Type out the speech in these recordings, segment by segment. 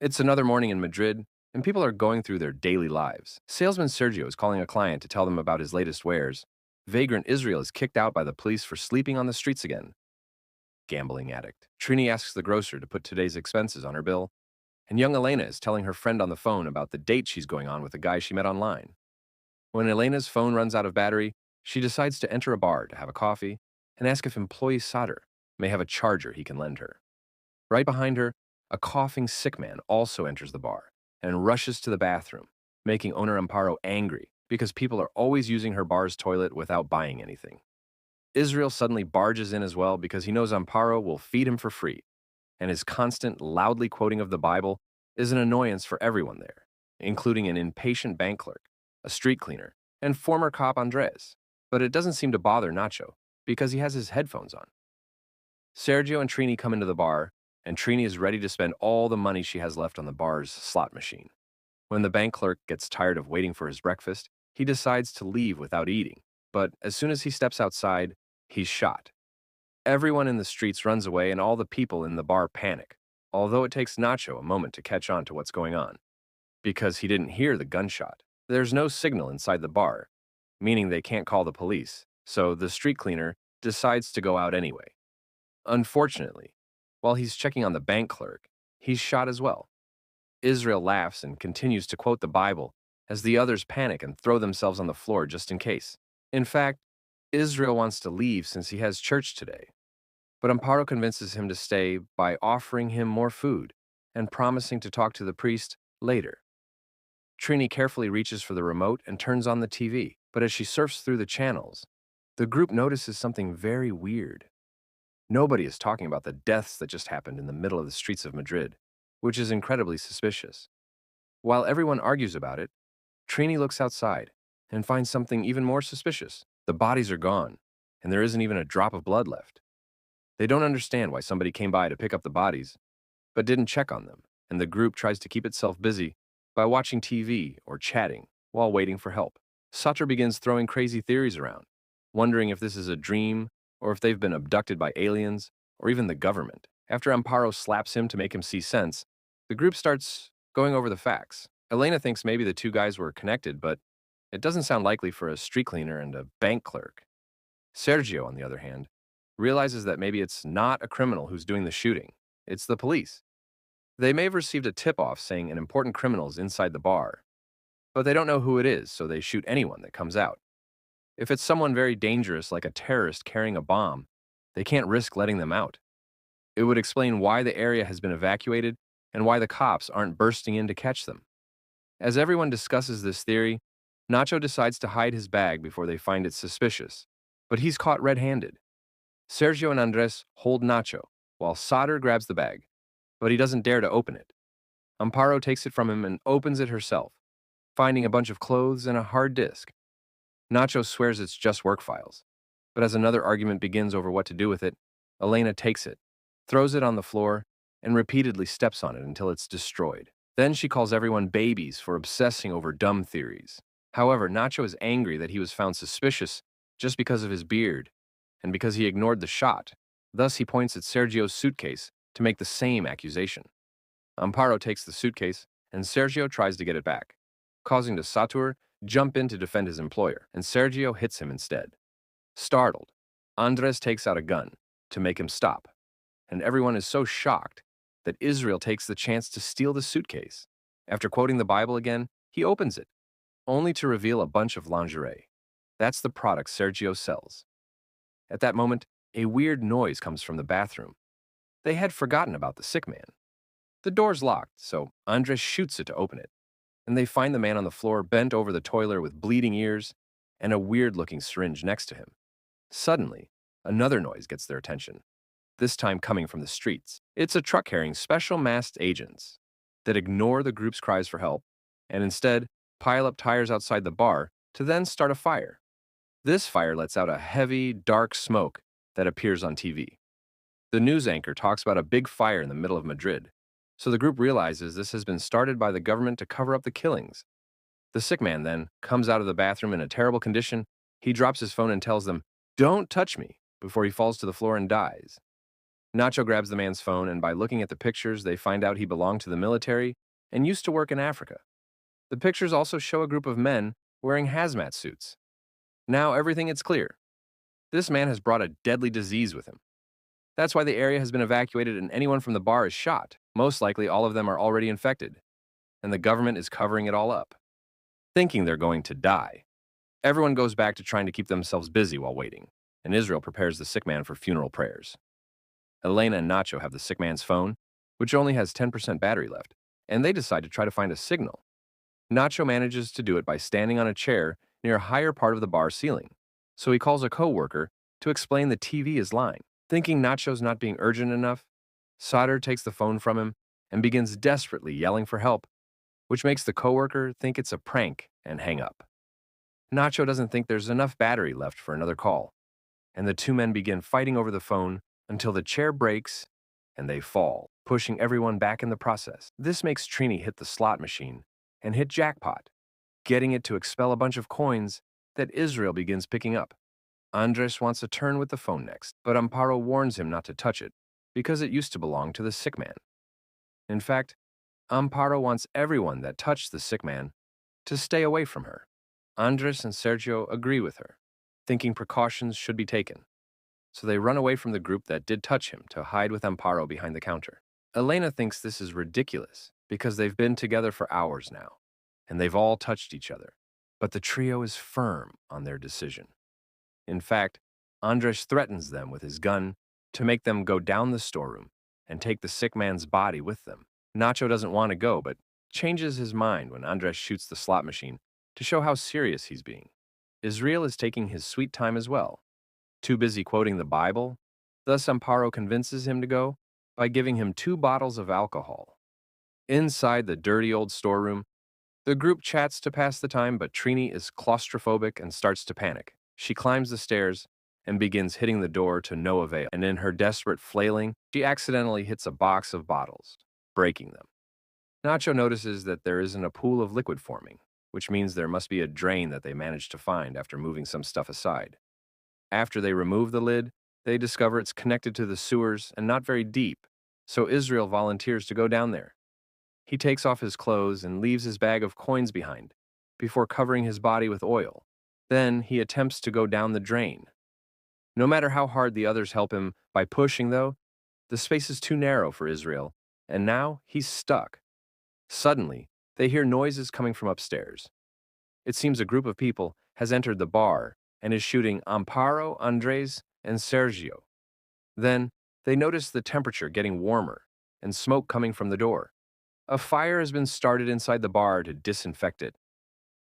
It's another morning in Madrid, and people are going through their daily lives. Salesman Sergio is calling a client to tell them about his latest wares. Vagrant Israel is kicked out by the police for sleeping on the streets again. Gambling addict. Trini asks the grocer to put today's expenses on her bill. And young Elena is telling her friend on the phone about the date she's going on with a guy she met online. When Elena's phone runs out of battery, she decides to enter a bar to have a coffee and ask if employee Sadr may have a charger he can lend her. Right behind her, a coughing sick man also enters the bar and rushes to the bathroom, making owner Amparo angry because people are always using her bar's toilet without buying anything. Israel suddenly barges in as well because he knows Amparo will feed him for free, and his constant, loudly quoting of the Bible is an annoyance for everyone there, including an impatient bank clerk, a street cleaner, and former cop Andres. But it doesn't seem to bother Nacho because he has his headphones on. Sergio and Trini come into the bar, and Trini is ready to spend all the money she has left on the bar's slot machine. When the bank clerk gets tired of waiting for his breakfast, he decides to leave without eating. But as soon as he steps outside, he's shot. Everyone in the streets runs away, and all the people in the bar panic, although it takes Nacho a moment to catch on to what's going on, because he didn't hear the gunshot. There's no signal inside the bar, meaning they can't call the police, so the street cleaner decides to go out anyway. Unfortunately, while he's checking on the bank clerk, he's shot as well. Israel laughs and continues to quote the Bible as the others panic and throw themselves on the floor just in case. In fact, Israel wants to leave since he has church today, but Amparo convinces him to stay by offering him more food and promising to talk to the priest later. Trini carefully reaches for the remote and turns on the TV, but as she surfs through the channels, the group notices something very weird. Nobody is talking about the deaths that just happened in the middle of the streets of Madrid, which is incredibly suspicious. While everyone argues about it, Trini looks outside and finds something even more suspicious. The bodies are gone, and there isn't even a drop of blood left. They don't understand why somebody came by to pick up the bodies, but didn't check on them, and the group tries to keep itself busy by watching TV or chatting while waiting for help. Satra begins throwing crazy theories around, wondering if this is a dream or if they've been abducted by aliens or even the government. After Amparo slaps him to make him see sense, the group starts going over the facts. Elena thinks maybe the two guys were connected, but it doesn't sound likely for a street cleaner and a bank clerk. Sergio, on the other hand, realizes that maybe it's not a criminal who's doing the shooting, it's the police. They may have received a tip-off saying an important criminal is inside the bar, but they don't know who it is, so they shoot anyone that comes out. If it's someone very dangerous like a terrorist carrying a bomb, they can't risk letting them out. It would explain why the area has been evacuated and why the cops aren't bursting in to catch them. As everyone discusses this theory, Nacho decides to hide his bag before they find it suspicious, but he's caught red-handed. Sergio and Andres hold Nacho, while Sadr grabs the bag, but he doesn't dare to open it. Amparo takes it from him and opens it herself, finding a bunch of clothes and a hard disk. Nacho swears it's just work files, but as another argument begins over what to do with it, Elena takes it, throws it on the floor, and repeatedly steps on it until it's destroyed. Then she calls everyone babies for obsessing over dumb theories. However, Nacho is angry that he was found suspicious just because of his beard and because he ignored the shot. Thus, he points at Sergio's suitcase to make the same accusation. Amparo takes the suitcase, and Sergio tries to get it back, causing de Satur jump in to defend his employer, and Sergio hits him instead. Startled, Andres takes out a gun to make him stop, and everyone is so shocked that Israel takes the chance to steal the suitcase. After quoting the Bible again, he opens it, only to reveal a bunch of lingerie. That's the product Sergio sells. At that moment, a weird noise comes from the bathroom. They had forgotten about the sick man. The door's locked, so Andres shoots it to open it, and they find the man on the floor bent over the toilet with bleeding ears and a weird-looking syringe next to him. Suddenly, another noise gets their attention, this time coming from the streets. It's a truck carrying special masked agents that ignore the group's cries for help and instead pile up tires outside the bar to then start a fire. This fire lets out a heavy, dark smoke that appears on TV. The news anchor talks about a big fire in the middle of Madrid, so the group realizes this has been started by the government to cover up the killings. The sick man then comes out of the bathroom in a terrible condition. He drops his phone and tells them, "Don't touch me," before he falls to the floor and dies. Nacho grabs the man's phone, and by looking at the pictures, they find out he belonged to the military and used to work in Africa. The pictures also show a group of men wearing hazmat suits. Now everything is clear. This man has brought a deadly disease with him. That's why the area has been evacuated and anyone from the bar is shot. Most likely, all of them are already infected, and the government is covering it all up, thinking they're going to die. Everyone goes back to trying to keep themselves busy while waiting, and Israel prepares the sick man for funeral prayers. Elena and Nacho have the sick man's phone, which only has 10% battery left, and they decide to try to find a signal. Nacho manages to do it by standing on a chair near a higher part of the bar ceiling, so he calls a coworker to explain the TV is lying. Thinking Nacho's not being urgent enough, Sadr takes the phone from him and begins desperately yelling for help, which makes the coworker think it's a prank and hang up. Nacho doesn't think there's enough battery left for another call, and the two men begin fighting over the phone until the chair breaks and they fall, pushing everyone back in the process. This makes Trini hit the slot machine and hit jackpot, getting it to expel a bunch of coins that Israel begins picking up. Andres wants a turn with the phone next, but Amparo warns him not to touch it because it used to belong to the sick man. In fact, Amparo wants everyone that touched the sick man to stay away from her. Andres and Sergio agree with her, thinking precautions should be taken. So they run away from the group that did touch him to hide with Amparo behind the counter. Elena thinks this is ridiculous because they've been together for hours now, and they've all touched each other. But the trio is firm on their decision. In fact, Andres threatens them with his gun to make them go down the storeroom and take the sick man's body with them. Nacho doesn't want to go, but changes his mind when Andres shoots the slot machine to show how serious he's being. Israel is taking his sweet time as well, too busy quoting the Bible. Thus, Amparo convinces him to go by giving him 2 bottles of alcohol. Inside the dirty old storeroom, the group chats to pass the time, but Trini is claustrophobic and starts to panic. She climbs the stairs and begins hitting the door to no avail, and in her desperate flailing, she accidentally hits a box of bottles, breaking them. Nacho notices that there isn't a pool of liquid forming, which means there must be a drain that they managed to find after moving some stuff aside. After they remove the lid, they discover it's connected to the sewers and not very deep, so Israel volunteers to go down there. He takes off his clothes and leaves his bag of coins behind, before covering his body with oil. Then he attempts to go down the drain. No matter how hard the others help him by pushing, though, the space is too narrow for Israel, and now he's stuck. Suddenly, they hear noises coming from upstairs. It seems a group of people has entered the bar and is shooting Amparo, Andres, and Sergio. Then, they notice the temperature getting warmer and smoke coming from the door. A fire has been started inside the bar to disinfect it.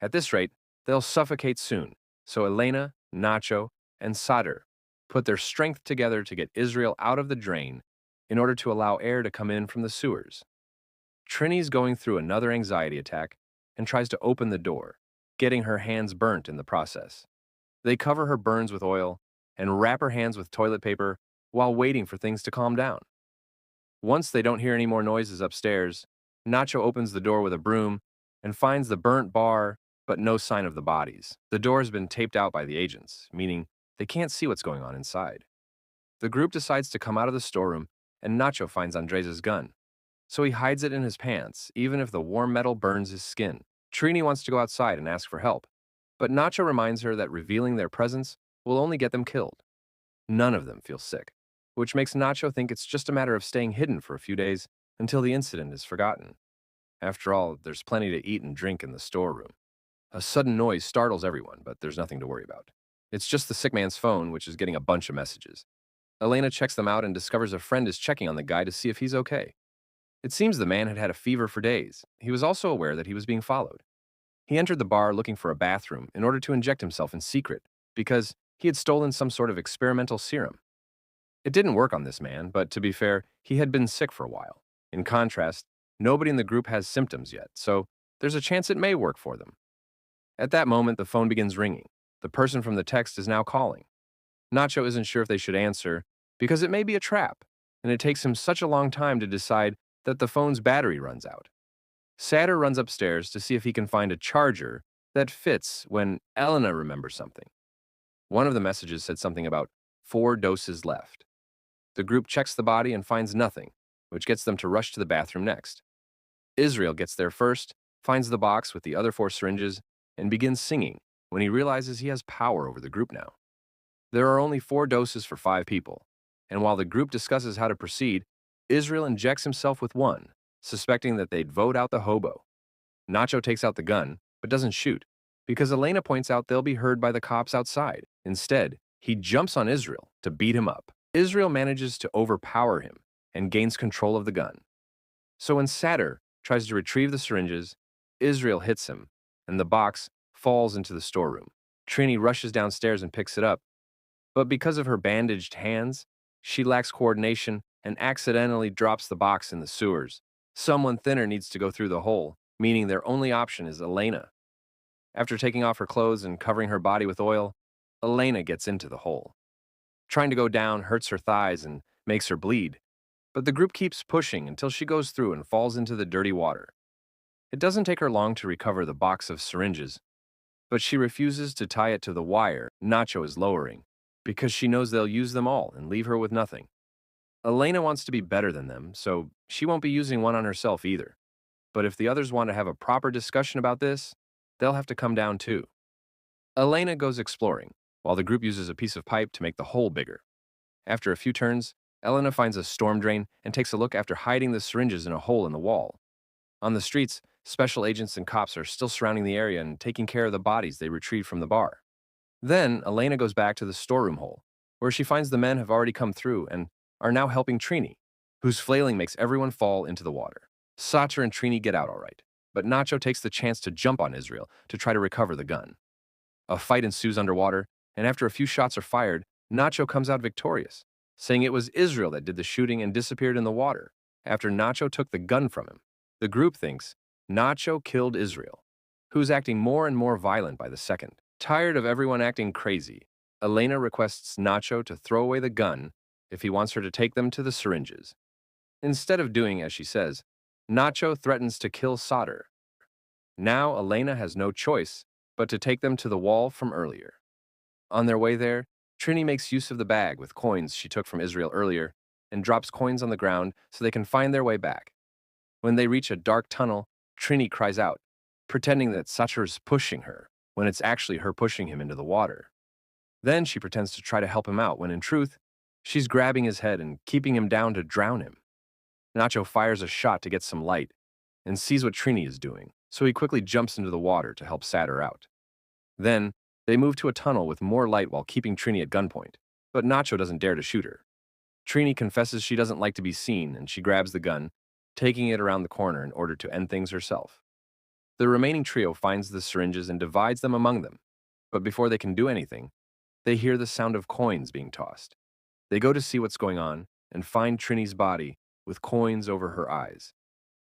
At this rate, they'll suffocate soon, so Elena, Nacho, and Sadr put their strength together to get Israel out of the drain in order to allow air to come in from the sewers. Trini's going through another anxiety attack and tries to open the door, getting her hands burnt in the process. They cover her burns with oil and wrap her hands with toilet paper while waiting for things to calm down. Once they don't hear any more noises upstairs, Nacho opens the door with a broom and finds the burnt bar, but no sign of the bodies. The door has been taped out by the agents, meaning they can't see what's going on inside. The group decides to come out of the storeroom, and Nacho finds Andres' gun. So he hides it in his pants, even if the warm metal burns his skin. Trini wants to go outside and ask for help, but Nacho reminds her that revealing their presence will only get them killed. None of them feel sick, which makes Nacho think it's just a matter of staying hidden for a few days until the incident is forgotten. After all, there's plenty to eat and drink in the storeroom. A sudden noise startles everyone, but there's nothing to worry about. It's just the sick man's phone, which is getting a bunch of messages. Elena checks them out and discovers a friend is checking on the guy to see if he's okay. It seems the man had had a fever for days. He was also aware that he was being followed. He entered the bar looking for a bathroom in order to inject himself in secret, because he had stolen some sort of experimental serum. It didn't work on this man, but to be fair, he had been sick for a while. In contrast, nobody in the group has symptoms yet, so there's a chance it may work for them. At that moment, the phone begins ringing. The person from the text is now calling. Nacho isn't sure if they should answer, because it may be a trap, and it takes him such a long time to decide that the phone's battery runs out. Sadr runs upstairs to see if he can find a charger that fits when Elena remembers something. One of the messages said something about 4 doses left. The group checks the body and finds nothing, which gets them to rush to the bathroom next. Israel gets there first, finds the box with the other 4 syringes, and begins singing when he realizes he has power over the group now. There are only 4 doses for 5 people, and while the group discusses how to proceed, Israel injects himself with one, suspecting that they'd vote out the hobo. Nacho takes out the gun, but doesn't shoot, because Elena points out they'll be heard by the cops outside. Instead, he jumps on Israel to beat him up. Israel manages to overpower him and gains control of the gun. So when Satter tries to retrieve the syringes, Israel hits him, and the box falls into the storeroom. Trini rushes downstairs and picks it up, but because of her bandaged hands, she lacks coordination and accidentally drops the box in the sewers. Someone thinner needs to go through the hole, meaning their only option is Elena. After taking off her clothes and covering her body with oil, Elena gets into the hole. Trying to go down hurts her thighs and makes her bleed, but the group keeps pushing until she goes through and falls into the dirty water. It doesn't take her long to recover the box of syringes, but she refuses to tie it to the wire Nacho is lowering, because she knows they'll use them all and leave her with nothing. Elena wants to be better than them, so she won't be using one on herself either. But if the others want to have a proper discussion about this, they'll have to come down too. Elena goes exploring, while the group uses a piece of pipe to make the hole bigger. After a few turns, Elena finds a storm drain and takes a look after hiding the syringes in a hole in the wall. On the streets, special agents and cops are still surrounding the area and taking care of the bodies they retrieved from the bar. Then, Elena goes back to the storeroom hole, where she finds the men have already come through and are now helping Trini, whose flailing makes everyone fall into the water. Sacher and Trini get out all right, but Nacho takes the chance to jump on Israel to try to recover the gun. A fight ensues underwater, and after a few shots are fired, Nacho comes out victorious, saying it was Israel that did the shooting and disappeared in the water after Nacho took the gun from him. The group thinks Nacho killed Israel, who's acting more and more violent by the second. Tired of everyone acting crazy, Elena requests Nacho to throw away the gun if he wants her to take them to the syringes. Instead of doing as she says, Nacho threatens to kill Satter. Now Elena has no choice but to take them to the wall from earlier. On their way there, Trini makes use of the bag with coins she took from Israel earlier and drops coins on the ground so they can find their way back. When they reach a dark tunnel, Trini cries out, pretending that Sacher is pushing her, when it's actually her pushing him into the water. Then she pretends to try to help him out when in truth, she's grabbing his head and keeping him down to drown him. Nacho fires a shot to get some light and sees what Trini is doing, so he quickly jumps into the water to help Satter out. Then, they move to a tunnel with more light while keeping Trini at gunpoint, but Nacho doesn't dare to shoot her. Trini confesses she doesn't like to be seen and she grabs the gun, taking it around the corner in order to end things herself. The remaining trio finds the syringes and divides them among them, but before they can do anything, they hear the sound of coins being tossed. They go to see what's going on and find Trini's body with coins over her eyes.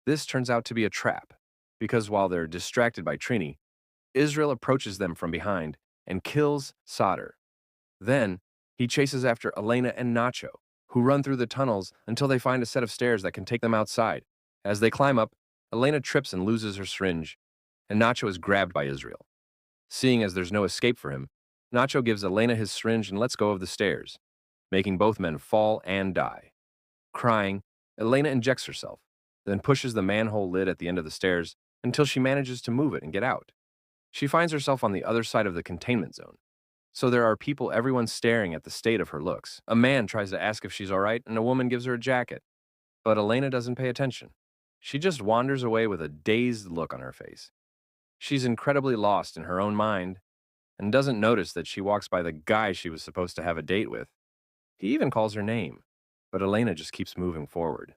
This turns out to be a trap, because while they're distracted by Trini, Israel approaches them from behind and kills Satter. Then, he chases after Elena and Nacho, who run through the tunnels until they find a set of stairs that can take them outside. As they climb up, Elena trips and loses her syringe, and Nacho is grabbed by Israel. Seeing as there's no escape for him, Nacho gives Elena his syringe and lets go of the stairs, making both men fall and die. Crying, Elena injects herself, then pushes the manhole lid at the end of the stairs until she manages to move it and get out. She finds herself on the other side of the containment zone. So there are people everyone staring at the state of her looks. A man tries to ask if she's all right, and a woman gives her a jacket. But Elena doesn't pay attention. She just wanders away with a dazed look on her face. She's incredibly lost in her own mind and doesn't notice that she walks by the guy she was supposed to have a date with. He even calls her name, but Elena just keeps moving forward.